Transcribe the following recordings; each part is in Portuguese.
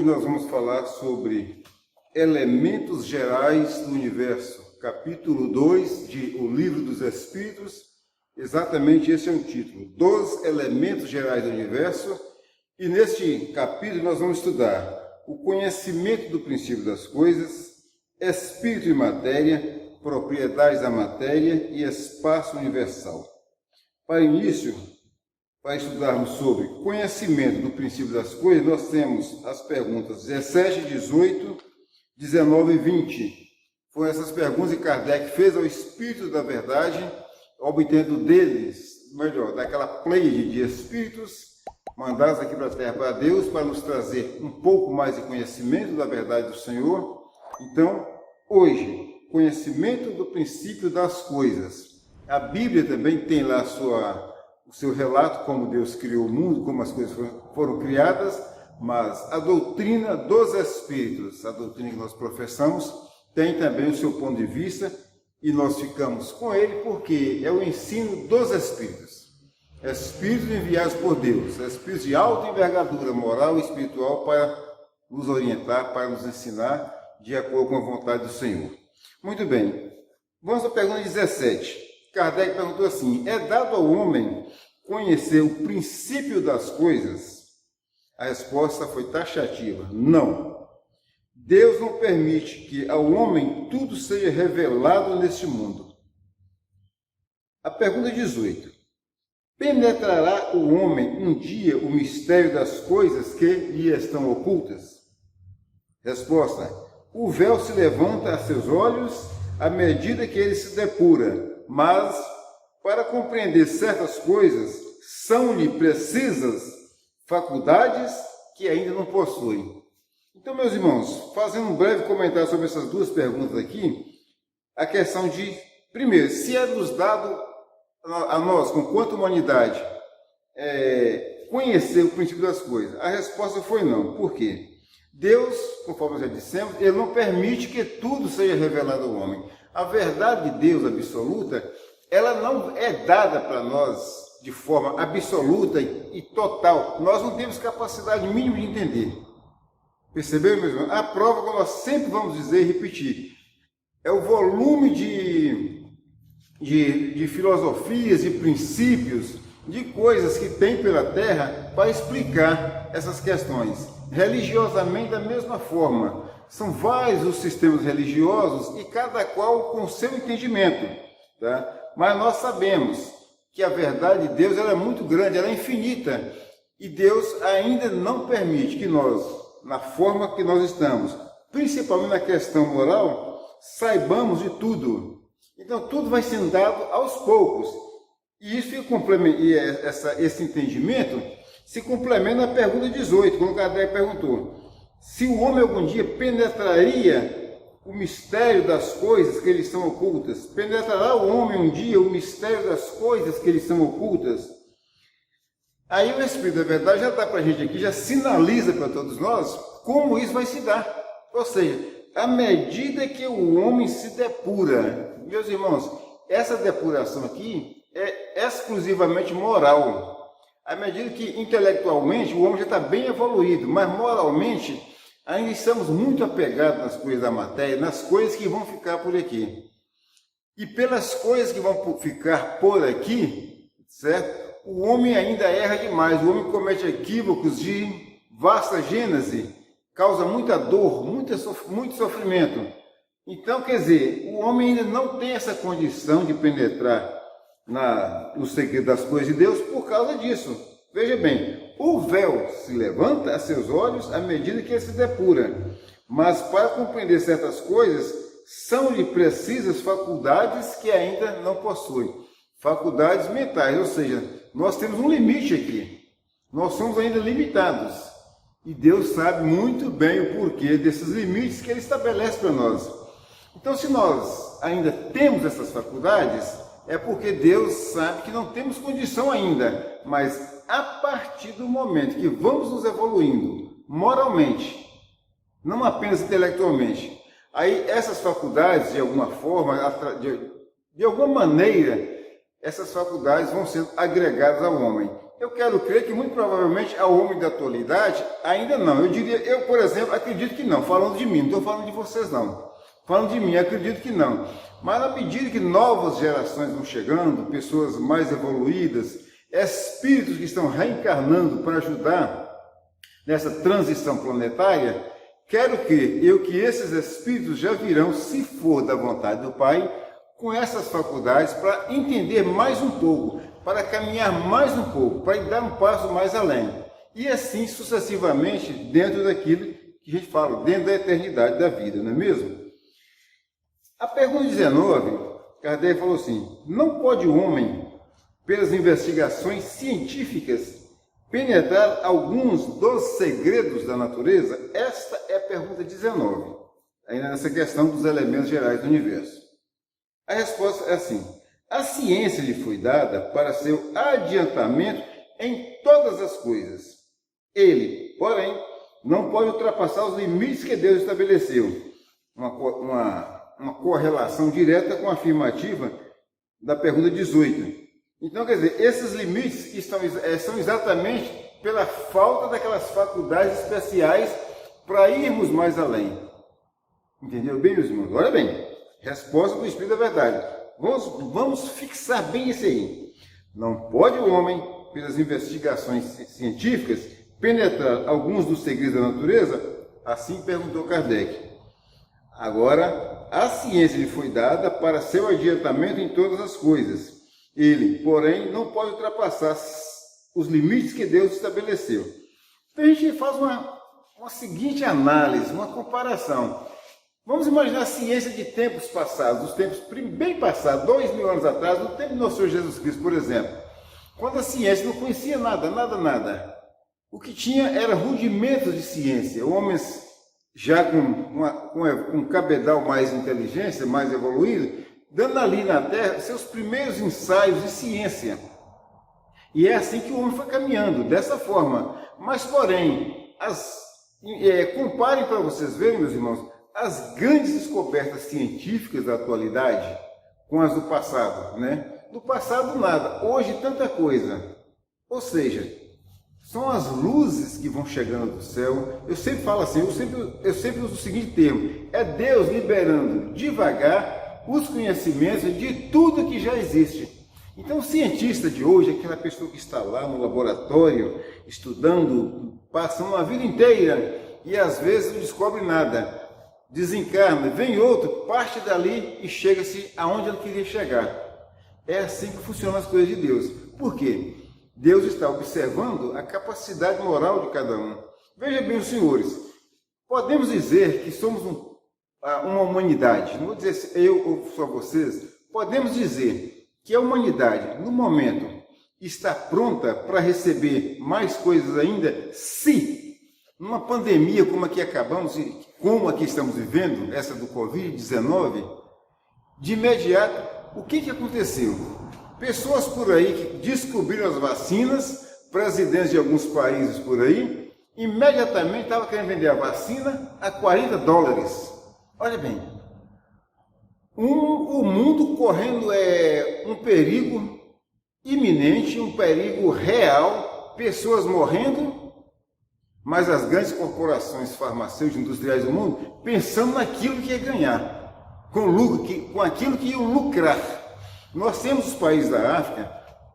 Hoje nós vamos falar sobre elementos gerais do universo, capítulo 2 de O Livro dos Espíritos. Exatamente esse é o título, dos elementos gerais do universo. E neste capítulo nós vamos estudar o conhecimento do princípio das coisas, espírito e matéria, propriedades da matéria e espaço universal. Para início, para estudarmos sobre conhecimento do princípio das coisas, nós temos as perguntas 17, 18, 19 e 20. Foram essas perguntas que Kardec fez ao Espírito da Verdade, obtendo deles, melhor, daquela pleiade de espíritos, mandados aqui para a Terra para Deus, para nos trazer um pouco mais de conhecimento da verdade do Senhor. Então, hoje, conhecimento do princípio das coisas. A Bíblia também tem lá o seu relato, como Deus criou o mundo, como as coisas foram criadas, mas a doutrina dos Espíritos, a doutrina que nós professamos, tem também o seu ponto de vista, e nós ficamos com ele porque é o ensino dos Espíritos. Espíritos enviados por Deus, Espíritos de alta envergadura moral e espiritual para nos orientar, para nos ensinar de acordo com a vontade do Senhor. Muito bem, vamos à pergunta 17. Kardec perguntou assim: é dado ao homem conhecer o princípio das coisas? A resposta foi taxativa: não. Deus não permite que ao homem tudo seja revelado neste mundo. A pergunta 18. Penetrará o homem um dia o mistério das coisas que lhe estão ocultas? Resposta: o véu se levanta a seus olhos à medida que ele se depura, mas para compreender certas coisas são-lhe precisas faculdades que ainda não possuem. Então, meus irmãos, fazendo um breve comentário sobre essas duas perguntas aqui, a questão de, primeiro, se é nos dado a nós, com quanta humanidade, conhecer o princípio das coisas. A resposta foi não. Por quê? Deus, conforme já dissemos, ele não permite que tudo seja revelado ao homem. A verdade de Deus absoluta, ela não é dada para nós de forma absoluta e total. Nós não temos capacidade mínima de entender. Perceberam, meus irmãos? A prova que nós sempre vamos dizer e repetir é o volume de filosofias, de princípios, de coisas que tem pela Terra para explicar essas questões. Religiosamente, da mesma forma. São vários os sistemas religiosos e cada qual com seu entendimento. Tá? Mas nós sabemos que a verdade de Deus ela é muito grande, ela é infinita. E Deus ainda não permite que nós, na forma que nós estamos, principalmente na questão moral, saibamos de tudo. Então, tudo vai sendo dado aos poucos. E isso esse entendimento se complementa na pergunta 18, quando Kardec perguntou se o homem algum dia penetraria o mistério das coisas que lhe são ocultas. Penetrará o homem um dia o mistério das coisas que lhe são ocultas? Aí o Espírito da Verdade já dá para a gente aqui, já sinaliza para todos nós como isso vai se dar. Ou seja, à medida que o homem se depura, meus irmãos, essa depuração aqui é exclusivamente moral. À medida que intelectualmente o homem já está bem evoluído, mas moralmente ainda estamos muito apegados nas coisas da matéria, nas coisas que vão ficar por aqui. E pelas coisas que vão ficar por aqui, certo? O homem ainda erra demais, o homem comete equívocos de vasta gênese, causa muita dor, muito sofrimento. Então, quer dizer, o homem ainda não tem essa condição de penetrar no segredo das coisas de Deus por causa disso. Veja bem, o véu se levanta a seus olhos à medida que ele se depura, mas para compreender certas coisas são-lhe precisas faculdades que ainda não possui. Faculdades mentais, ou seja, nós temos um limite aqui. Nós somos ainda limitados. E Deus sabe muito bem o porquê desses limites que Ele estabelece para nós. Então, se nós ainda temos essas faculdades, é porque Deus sabe que não temos condição ainda. Mas a partir do momento que vamos nos evoluindo moralmente, não apenas intelectualmente, aí essas faculdades, de alguma forma, de alguma maneira, essas faculdades vão sendo agregadas ao homem. eu quero crer que muito provavelmente ao homem da atualidade ainda não. Eu diria, eu por exemplo, acredito que não, falando de mim, não estou falando de vocês não. Falando de mim, acredito que não. Mas na medida que novas gerações vão chegando, pessoas mais evoluídas, espíritos que estão reencarnando para ajudar nessa transição planetária, quero crer que esses espíritos já virão, se for da vontade do Pai, com essas faculdades para entender mais um pouco, para caminhar mais um pouco, para dar um passo mais além. E assim sucessivamente dentro daquilo que a gente fala, dentro da eternidade da vida, não é mesmo? A pergunta 19, Kardec falou assim, não pode o homem, pelas investigações científicas, penetrar alguns dos segredos da natureza? Esta é a pergunta 19, ainda nessa questão dos elementos gerais do universo. A resposta é assim, a ciência lhe foi dada para seu adiantamento em todas as coisas. Ele, porém, não pode ultrapassar os limites que Deus estabeleceu. Uma correlação direta com a afirmativa da pergunta 18. Então, quer dizer, esses limites são exatamente pela falta daquelas faculdades especiais para irmos mais além. Entendeu bem, meus irmãos? Olha bem, resposta do Espírito da Verdade. Vamos fixar bem isso aí. Não pode o homem, pelas investigações científicas, penetrar alguns dos segredos da natureza? Assim perguntou Kardec. Agora, a ciência lhe foi dada para seu adiantamento em todas as coisas. Ele, porém, não pode ultrapassar os limites que Deus estabeleceu. Então a gente faz uma seguinte análise, uma comparação. Vamos imaginar a ciência de tempos passados, dos tempos bem passados, 2000 anos atrás, no tempo do nosso Senhor Jesus Cristo, por exemplo. Quando a ciência não conhecia nada. O que tinha era rudimentos de ciência, homens já com um cabedal mais inteligência, mais evoluído, dando ali na Terra seus primeiros ensaios de ciência. E é assim que o homem foi caminhando, dessa forma. Mas, porém, comparem para vocês verem, meus irmãos, as grandes descobertas científicas da atualidade com as do passado, né? Do passado nada, hoje tanta coisa. Ou seja, são as luzes que vão chegando do céu. Eu sempre falo assim, eu sempre uso o seguinte termo, é Deus liberando devagar os conhecimentos de tudo que já existe. Então o cientista de hoje, aquela pessoa que está lá no laboratório, estudando, passa uma vida inteira e às vezes não descobre nada. Desencarna, vem outro, parte dali e chega-se aonde ele queria chegar. É assim que funcionam as coisas de Deus. Por quê? Deus está observando a capacidade moral de cada um. Veja bem, os senhores, podemos dizer que somos uma humanidade, não vou dizer eu ou só vocês, podemos dizer que a humanidade, no momento, está pronta para receber mais coisas ainda, se numa pandemia como a que como a que estamos vivendo, essa do Covid-19, de imediato, o que aconteceu? Pessoas por aí que descobriram as vacinas, presidentes de alguns países por aí, imediatamente estavam querendo vender a vacina a $40. Olha bem, o mundo correndo um perigo iminente, um perigo real, pessoas morrendo, mas as grandes corporações farmacêuticas industriais do mundo pensando naquilo que ia ganhar, com aquilo que iam lucrar. Nós temos os países da África,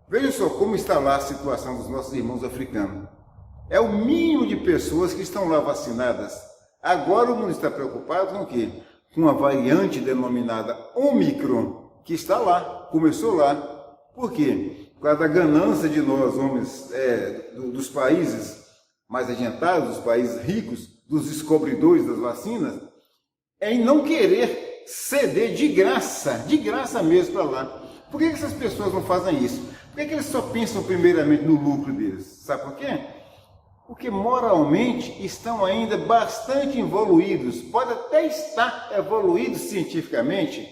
veja só como está lá a situação dos nossos irmãos africanos. É o mínimo de pessoas que estão lá vacinadas. Agora o mundo está preocupado com o quê? Com a variante denominada Ômicron, que está lá, começou lá. Por quê? Por causa da ganância de nós, homens dos países mais adiantados, dos países ricos, dos descobridores das vacinas, em não querer ceder de graça mesmo para lá. Por que essas pessoas não fazem isso? Por que eles só pensam primeiramente no lucro deles? Sabe por quê? Porque moralmente estão ainda bastante evoluídos, pode até estar evoluídos cientificamente,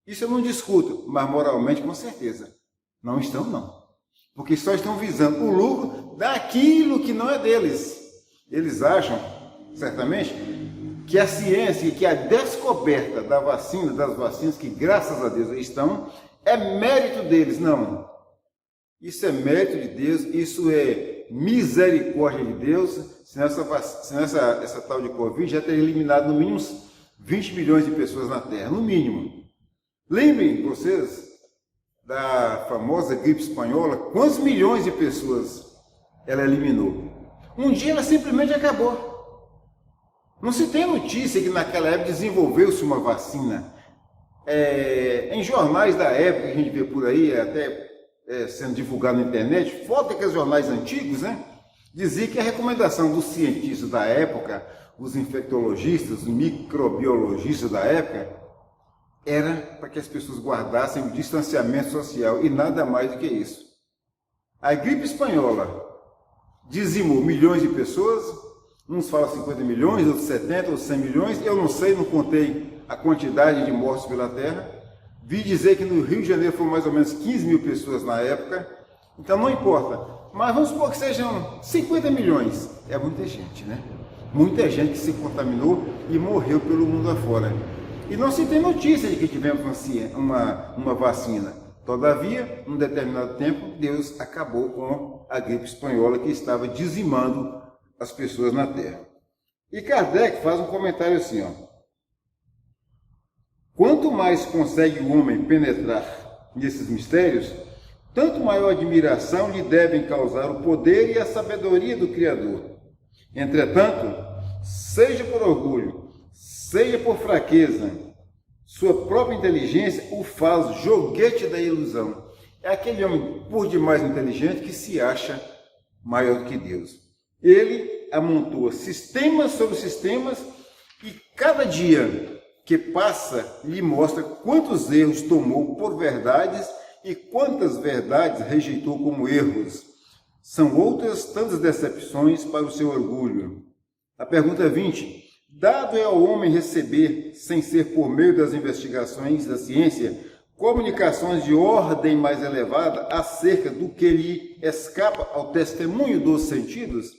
isso eu não discuto, mas moralmente com certeza não estão não. Porque só estão visando o lucro daquilo que não é deles. Eles acham, certamente, que a ciência, que a descoberta das vacinas, que graças a Deus estão, é mérito deles. Não. Isso é mérito de Deus, isso é misericórdia de Deus. Senão essa tal de Covid já teria eliminado no mínimo 20 milhões de pessoas na Terra, no mínimo. Lembrem vocês da famosa gripe espanhola, quantos milhões de pessoas ela eliminou? Um dia ela simplesmente acabou. Não se tem notícia que naquela época desenvolveu-se uma vacina. Em jornais da época, que a gente vê por aí, até sendo divulgado na internet, foto daqueles jornais antigos, né? Dizia que a recomendação dos cientistas da época, os infectologistas, os microbiologistas da época, era para que as pessoas guardassem o distanciamento social e nada mais do que isso. A gripe espanhola dizimou milhões de pessoas, uns falam 50 milhões, outros 70, outros 100 milhões, eu não sei, não contei a quantidade de mortos pela Terra. Vi dizer que no Rio de Janeiro foram mais ou menos 15 mil pessoas na época, então não importa. Mas vamos supor que sejam 50 milhões. É muita gente, né? Muita gente que se contaminou e morreu pelo mundo afora. E não se tem notícia de que tivemos uma vacina. Todavia, num determinado tempo, Deus acabou com a gripe espanhola que estava dizimando as pessoas na Terra. E Kardec faz um comentário assim, ó. Quanto mais consegue o homem penetrar nesses mistérios, tanto maior admiração lhe devem causar o poder e a sabedoria do Criador. Entretanto, seja por orgulho, seja por fraqueza, sua própria inteligência o faz joguete da ilusão. É aquele homem por demais inteligente que se acha maior do que Deus. Ele amontoa sistemas sobre sistemas e cada dia que passa lhe mostra quantos erros tomou por verdades e quantas verdades rejeitou como erros. São outras tantas decepções para o seu orgulho. A pergunta 20. Dado é ao homem receber, sem ser por meio das investigações da ciência, comunicações de ordem mais elevada acerca do que lhe escapa ao testemunho dos sentidos?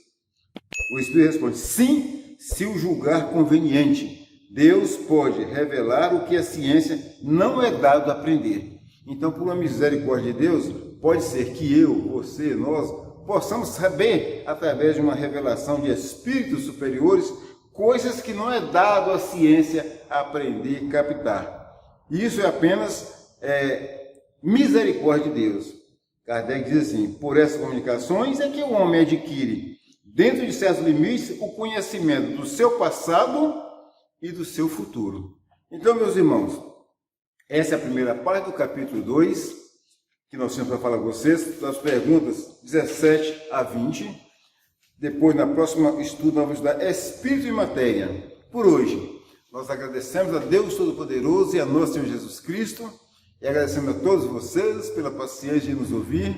O Espírito responde, sim, se o julgar conveniente. Deus pode revelar o que a ciência não é dado a aprender. Então, por uma misericórdia de Deus, pode ser que eu, você, nós, possamos saber, através de uma revelação de espíritos superiores, coisas que não é dado à ciência a aprender e captar. Isso é apenas misericórdia de Deus. Kardec diz assim, por essas comunicações é que o homem adquire, dentro de certos limites, o conhecimento do seu passado e do seu futuro. Então, meus irmãos, essa é a primeira parte do capítulo 2, que nós temos para falar com vocês, das perguntas 17 a 20. Depois, na próxima estudo, nós vamos estudar Espírito e Matéria. Por hoje, nós agradecemos a Deus Todo-Poderoso e a nosso Senhor Jesus Cristo, e agradecemos a todos vocês pela paciência de nos ouvir,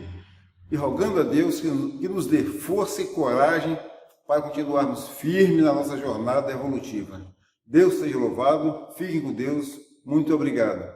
e rogando a Deus que nos dê força e coragem para continuarmos firmes na nossa jornada evolutiva. Deus seja louvado, fiquem com Deus, muito obrigado.